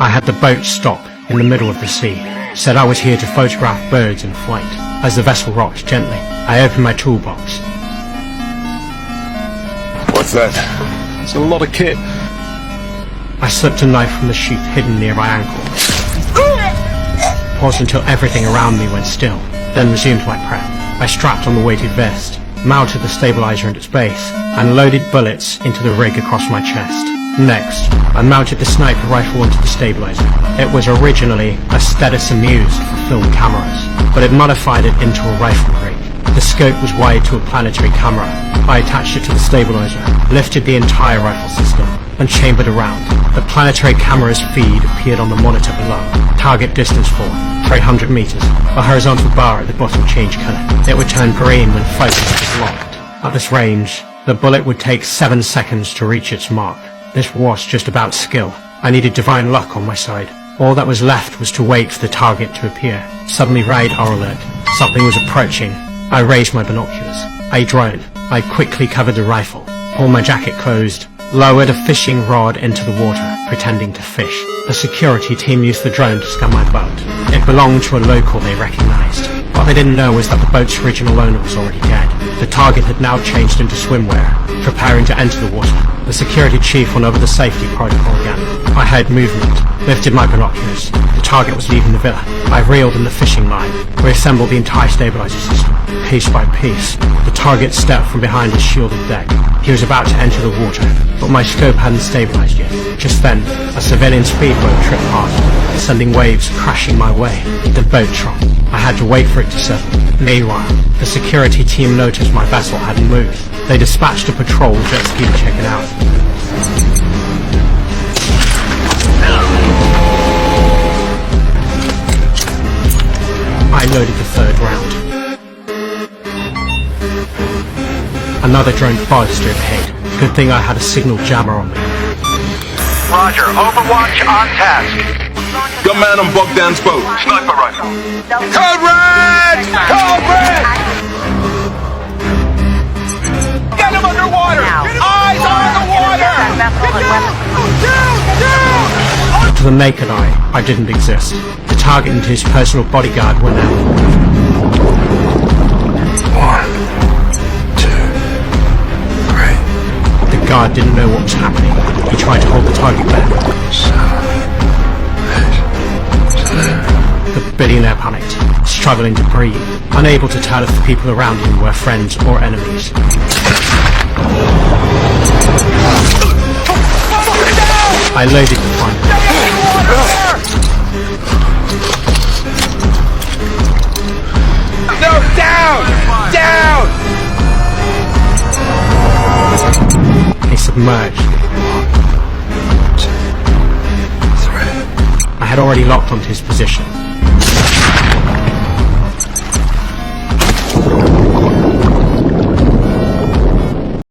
I had the boat stop in the middle of the sea. Said I was here to photograph birds in flight. As the vessel rocked gently, I opened my toolbox. What's that? It's a lot of kit. I slipped a knife from the sheath hidden near my ankle. Paused until everything around me went still, then resumed my prep. I strapped on the weighted vest, mounted the stabilizer at its base, and loaded bullets into the rig across my chest. Next, I mounted the sniper rifle onto the stabilizer. It was originally a Stetson used for film cameras, but it modified it into a rifle rig. The scope was wired to a planetary camera. I attached it to the stabilizer, lifted the entire rifle system, and chambered around. The planetary camera's feed appeared on the monitor below. Target distance for 300 meters. A horizontal bar at the bottom changed color. It would turn green when focus was locked. At this range, the bullet would take 7 seconds to reach its mark. This was just about skill. I needed divine luck on my side. All that was left was to wait for the target to appear. Suddenly radar alert. Something was approaching. I raised my binoculars. A drone. I quickly covered the rifle, pulled my jacket closed, lowered a fishing rod into the water, pretending to fish. The security team used the drone to scan my boat. It belonged to a local they recognized. What they didn't know was that the boat's original owner was already dead. The target had now changed into swimwear, preparing to enter the water. The security chief went over the safety protocol again. I heard movement, lifted my binoculars. The target was leaving the villa. I reeled in the fishing line, reassembled the entire stabilizer system. Piece by piece, the target stepped from behind his shielded deck. He was about to enter the water, but my scope hadn't stabilized yet. Just then, a civilian speedboat tripped past, sending waves crashing my way. The boat dropped. I had to wait for it to settle. Meanwhile, the security team noticed my vessel hadn't moved. They dispatched a patrol jet ski to check it out. I loaded the third round. Another drone buzzed overhead. Good thing I had a signal jammer on me. Roger, Overwatch on task. Gunman on Bogdan's boat. Sniper rifle. Code Red! Code Red! Get him underwater! Eyes on the water! Down! To the naked eye, I didn't exist. The target and his personal bodyguard were now. 1, 2, 3. The guard didn't know what was happening. He tried to hold the target back. 7, 8, 6. The billionaire panicked, struggling to breathe, unable to tell if the people around him were friends or enemies. I loaded the final. No, down! Down! He submerged. 1, 2, 3. I had already locked onto his position.